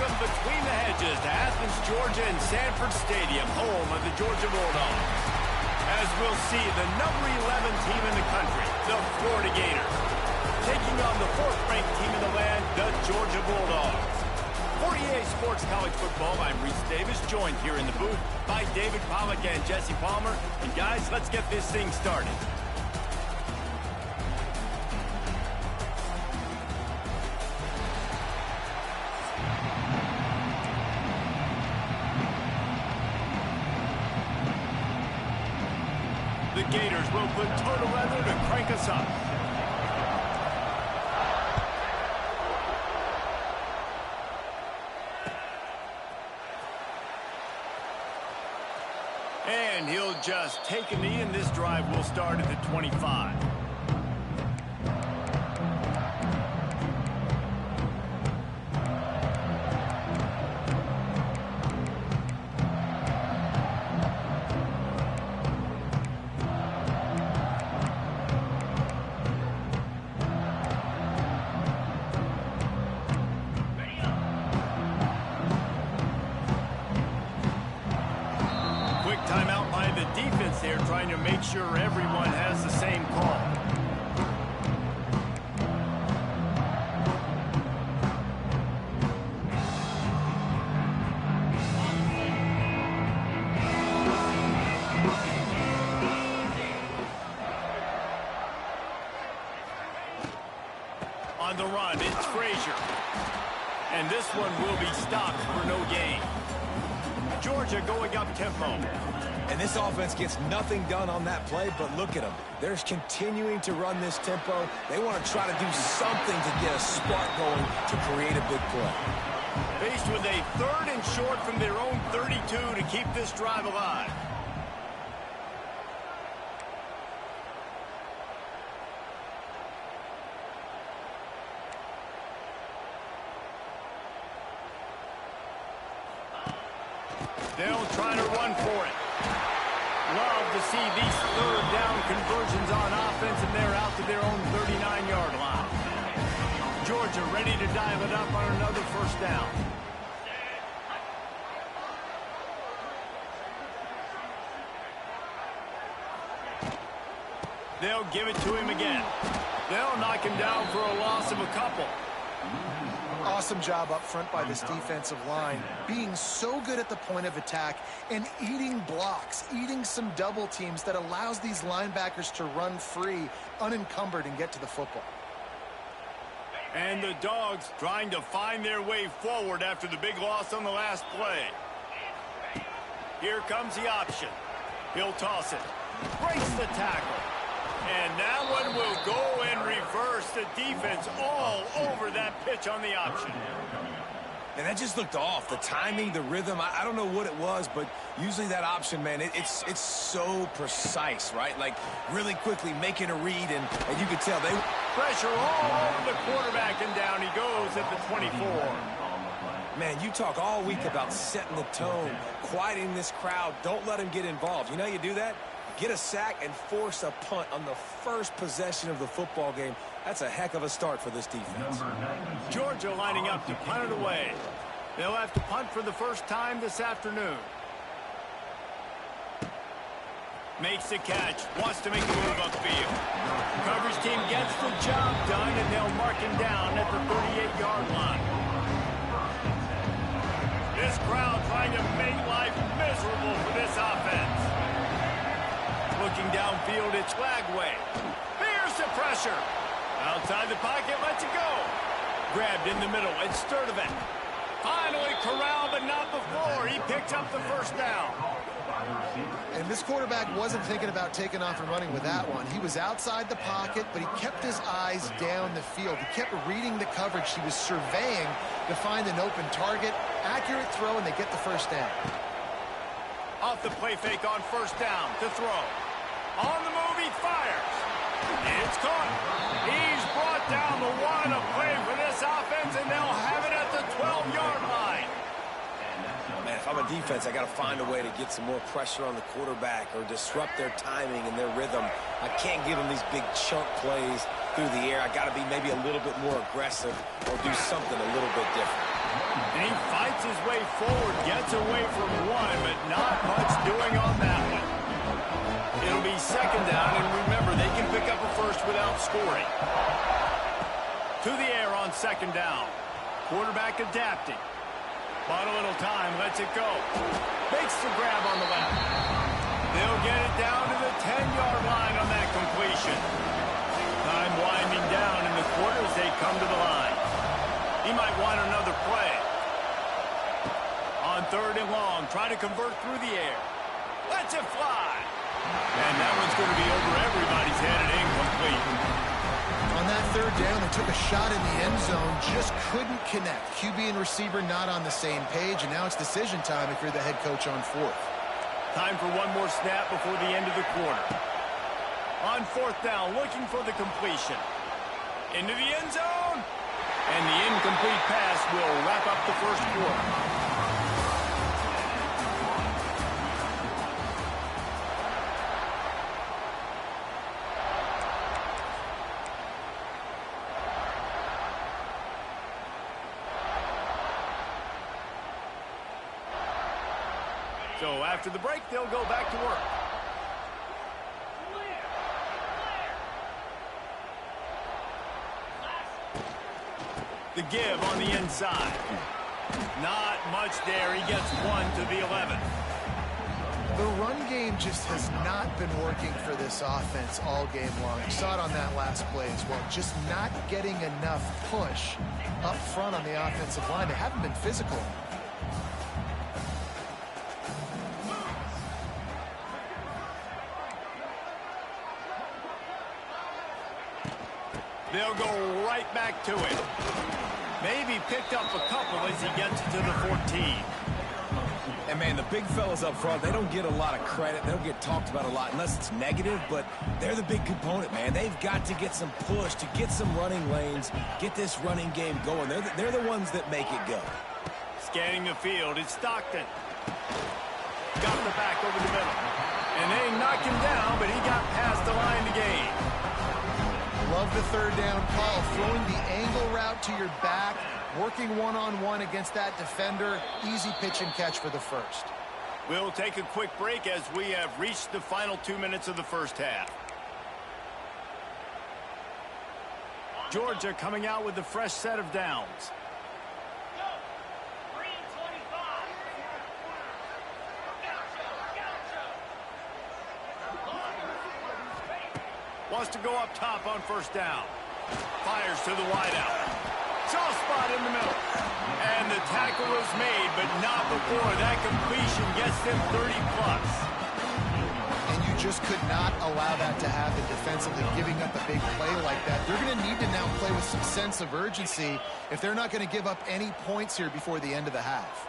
Welcome between the hedges to Athens, Georgia and Sanford Stadium, home of the Georgia Bulldogs. As we'll see, the number 11 team in the country, the Florida Gators, taking on the 4th-ranked team in the land, the Georgia Bulldogs. For EA Sports College Football, I'm Reese Davis, joined here in the booth by David Pollack and Jesse Palmer. And guys, let's get this thing started. The Gators will put total weather to crank us up. And he'll just take a knee, and this drive will start at the 25. Timeout by the defense there, trying to make sure everyone has the same call. On the run, it's Frazier. And this one will be stopped for no gain. Georgia going up tempo. And this offense gets nothing done on that play, but look at them. They're continuing to run this tempo. They want to try to do something to get a spark going to create a big play. Faced with a 3rd and short from their own 32 to keep this drive alive. They'll try to run for it. Love to see these 3rd down conversions on offense, and they're out to their own 39-yard line. Georgia ready to dial it up on another 1st down. They'll give it to him again. They'll knock him down for a loss of a couple. Awesome job up front by this defensive line, being so good at the point of attack and eating blocks, eating some double teams that allows these linebackers to run free, unencumbered, and get to the football. And the Dogs trying to find their way forward after the big loss on the last play. Here comes the option. He'll toss it. Breaks the tackle. And that one will go and reverse the defense all over that pitch on the option. And that just looked off. The timing, the rhythm, I don't know what it was, but usually that option, man, it's so precise, right? Like really quickly making a read, and you could tell they... Pressure all over the quarterback, and down he goes at the 24. Man, you talk all week about setting the tone, quieting this crowd. Don't let them get involved. You know how you do that? Get a sack and force a punt on the first possession of the football game. That's a heck of a start for this defense. Georgia lining up to punt it away. They'll have to punt for the first time this afternoon. Makes the catch. Wants to make a move upfield. Coverage team gets the job done, and they'll mark him down at the 38-yard line. This crowd trying to make life miserable for this offense. Looking downfield, it's Lagway. Here's the pressure. Outside the pocket, lets it go. Grabbed in the middle, it's Sturdivant. Finally corralled, but not before. He picked up the 1st down. And this quarterback wasn't thinking about taking off and running with that one. He was outside the pocket, but he kept his eyes down the field. He kept reading the coverage. He was surveying to find an open target. Accurate throw, and they get the 1st down. Off the play fake on 1st down to throw. On the move, he fires. It's caught. He's brought down the one. A play for this offense, and they'll have it at the 12-yard line. Man, if I'm a defense, I got to find a way to get some more pressure on the quarterback or disrupt their timing and their rhythm. I can't give them these big chunk plays through the air. I got to be maybe a little bit more aggressive or do something a little bit different. And he fights his way forward, gets away from one, but not much doing on that one. It'll be second down, and remember, they can pick up a first without scoring. To the air on second down. Quarterback adapting. Bought a little time, lets it go. Makes the grab on the left. They'll get it down to the 10-yard line on that completion. Time winding down in the quarter as they come to the line. He might want another play. On third and long, trying to convert through the air. Lets it fly. And that one's going to be over everybody's head and incomplete. On that third down, they took a shot in the end zone, just couldn't connect. QB and receiver not on the same page, and now it's decision time if you're the head coach on fourth. Time for one more snap before the end of the quarter. On fourth down, looking for the completion. Into the end zone. And the incomplete pass will wrap up the first quarter. So after the break, they'll go back to work. The give on the inside. Not much there. He gets one to the 11. The run game just has not been working for this offense all game long. You saw it on that last play as well. Just not getting enough push up front on the offensive line. They haven't been physical. They'll go right back to it. Maybe picked up a couple as he gets to the 14. And, man, the big fellas up front, they don't get a lot of credit. They don't get talked about a lot unless it's negative, but they're the big component, man. They've got to get some push, to get some running lanes, get this running game going. They're the ones that make it go. Scanning the field, it's Stockton. Got the back over the middle. And they knocked him down, but he got past the line to gain. Love the third down call, throwing the angle route to your back, working one-on-one against that defender. Easy pitch and catch for the first. We'll take a quick break as we have reached the final 2 minutes of the first half. Georgia coming out with a fresh set of downs. Wants to go up top on first down. Fires to the wideout. Soft spot in the middle. And the tackle was made, but not before that completion gets them 30-plus. And you just could not allow that to happen defensively, giving up a big play like that. They're going to need to now play with some sense of urgency if they're not going to give up any points here before the end of the half.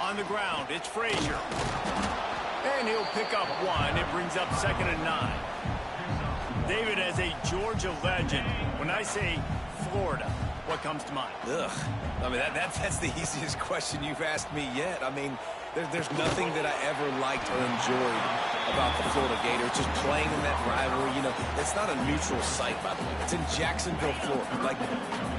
On the ground, it's Frazier. And he'll pick up one. It brings up 2nd and 9. David, as a Georgia legend, when I say Florida, what comes to mind? Ugh. I mean, that's the easiest question you've asked me yet. I mean, there's nothing that I ever liked or enjoyed about the Florida Gators. Just playing in that rivalry, you know, it's not a neutral site, by the way. It's in Jacksonville, Florida. Like,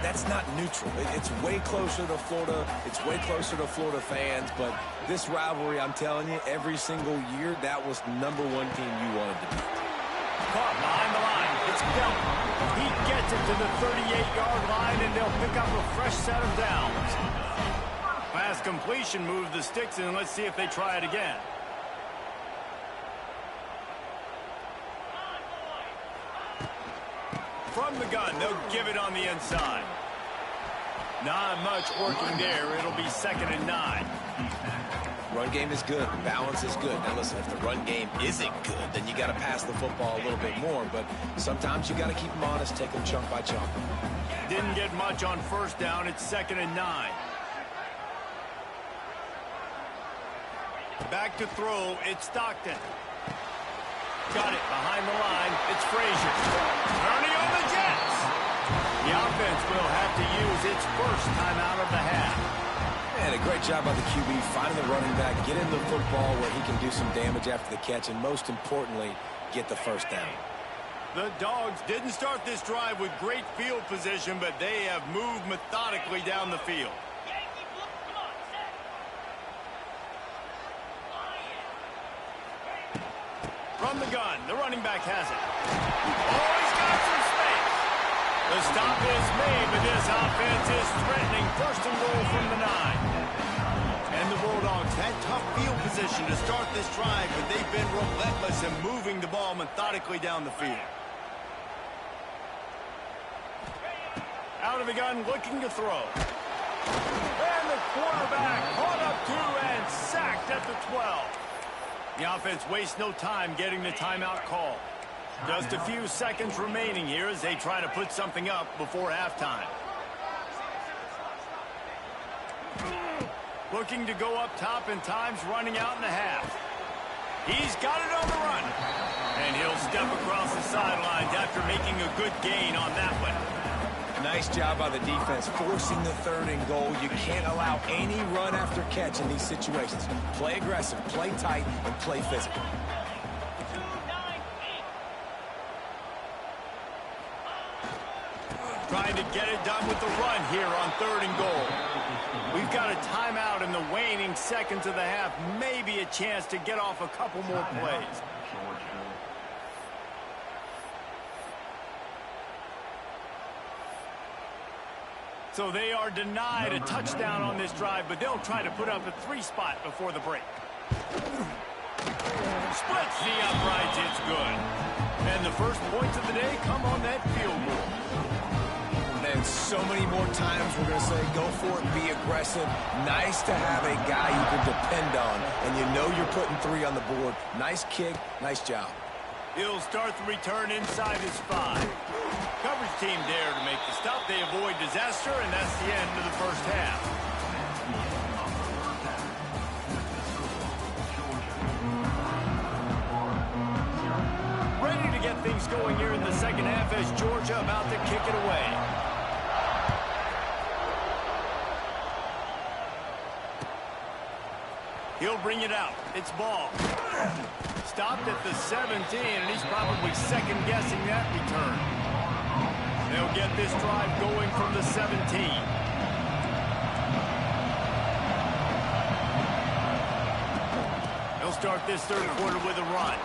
that's not neutral. It's way closer to Florida. It's way closer to Florida fans. But this rivalry, I'm telling you, every single year, that was #1 team you wanted to beat. Caught behind the line. It's Bell. He gets it to the 38-yard line, and they'll pick up a fresh set of downs. Pass completion moves the sticks, and let's see if they try it again. From the gun, they'll give it on the inside. Not much working there. It'll be 2nd and 9. Run game is good. Balance is good. Now, listen, if the run game isn't good, then you got to pass the football a little bit more. But sometimes you got to keep them honest, take them chunk by chunk. Didn't get much on first down. It's 2nd and 9. Back to throw. It's Stockton. Got it behind the line. It's Frazier. Turning on the Jets. The offense will have to use its first timeout of the half. And a great job by the QB, finding the running back, get him the football where he can do some damage after the catch, and most importantly, get the first down. The Dogs didn't start this drive with great field position, but they have moved methodically down the field. From the gun, the running back has it. Oh, he's got some space. The stop is made, but this offense is threatening. First and goal from the 9. And the Bulldogs had tough field position to start this drive, but they've been relentless in moving the ball methodically down the field. Out of the gun, looking to throw. And the quarterback caught up to and sacked at the 12. The offense wastes no time getting the timeout call. Just a few seconds remaining here as they try to put something up before halftime. Looking to go up top, and time's running out in the half. He's got it on the run. And he'll step across the sidelines after making a good gain on that one. Nice job by the defense, forcing the 3rd and goal. You can't allow any run after catch in these situations. Play aggressive, play tight, and play physical. Trying to get it done with the run here on 3rd and goal. We've got a timeout in the waning seconds of the half. Maybe a chance to get off a couple more plays. So they are denied a touchdown on this drive, but they'll try to put up a 3 spot before the break. Splits the uprights, it's good. And the first points of the day come on that field goal. And so many more times we're going to say, go for it, be aggressive. Nice to have a guy you can depend on, and you know you're putting 3 on the board. Nice kick, nice job. He'll start the return inside his 5. Coverage team there to make the stop. They avoid disaster, and that's the end of the first half. Ready to get things going here in the second half as Georgia about to kick it away. He'll bring it out. It's ball. Stopped at the 17, and he's probably second-guessing that return. They'll get this drive going from the 17. They'll start this 3rd quarter with a run.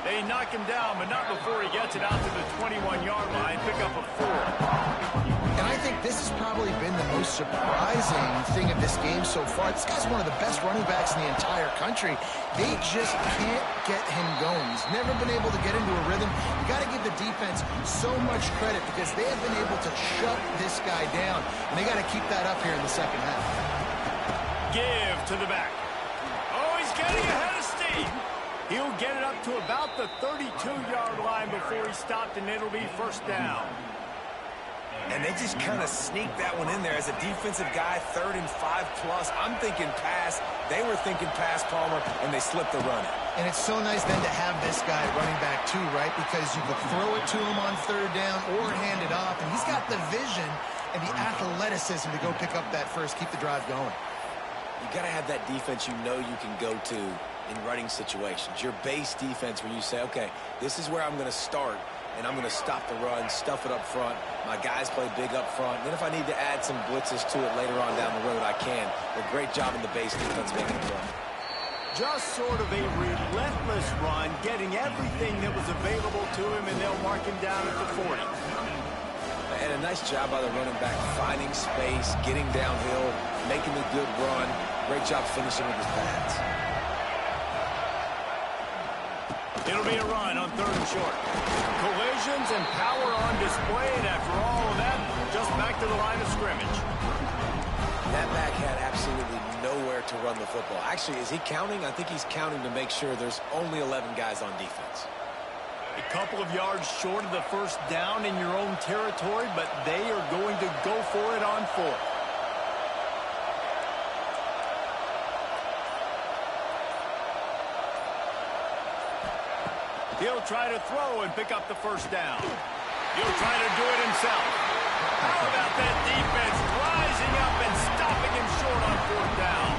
They knock him down, but not before he gets it out to the 21-yard line. Pick up a 4. And I think this has probably been the most surprising thing of this game so far. This guy's one of the best running backs in the entire country. They just can't get him going. He's never been able to get into a rhythm. You got to give the defense so much credit because they have been able to shut this guy down. And they got to keep that up here in the second half. Give to the back. Oh, he's getting ahead of steam. He'll get it up to about the 32-yard line before he stopped, and it'll be first down. And they just kind of sneaked that one in there as a defensive guy, 3rd and 5+. I'm thinking pass. They were thinking pass, Palmer, and they slipped the run. And it's so nice then to have this guy running back too, right? Because you could throw it to him on 3rd down or hand it off. And he's got the vision and the athleticism to go pick up that first, keep the drive going. You got to have that defense you know you can go to in running situations. Your base defense where you say, okay, this is where I'm going to start. And I'm going to stop the run, stuff it up front. My guys play big up front. Then if I need to add some blitzes to it later on down the road, I can. But great job in the base defense making the run. Just sort of a relentless run, getting everything that was available to him, and they'll mark him down at the 40. And a nice job by the running back, finding space, getting downhill, making a good run. Great job finishing with his pads. It'll be a run on 3rd and short. Collisions and power on display, and after all of that, just back to the line of scrimmage. That back had absolutely nowhere to run the football. Actually, is he counting? I think he's counting to make sure there's only 11 guys on defense. A couple of yards short of the first down in your own territory, but they are going to go for it on 4th. He'll try to throw and pick up the first down. He'll try to do it himself. How about that defense rising up and stopping him short on 4th down?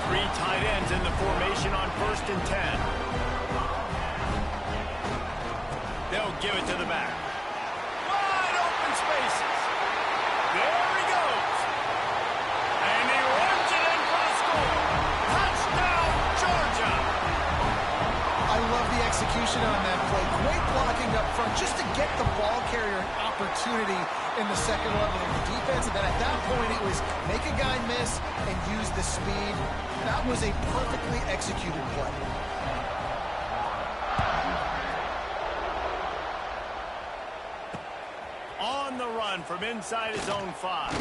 3 tight ends in the formation on 1st and 10. They'll give it to the back. Wide open spaces. There he goes. And he runs it in for the score. Touchdown, Georgia. I love the execution on that play. Great blocking up front just to get the ball carrier an opportunity in the second level of the defense. And then at that point, it was make a guy miss and use the speed. That was a perfectly executed play. On the run from inside his own 5.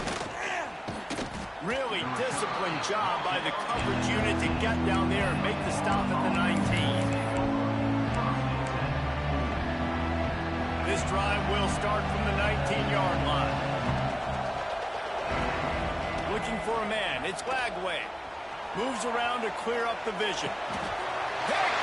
Really disciplined job by the coverage unit to get down there and make the stop at the 19. This drive will start from the 19-yard line. Looking for a man. It's Lagway. Moves around to clear up the vision. Pick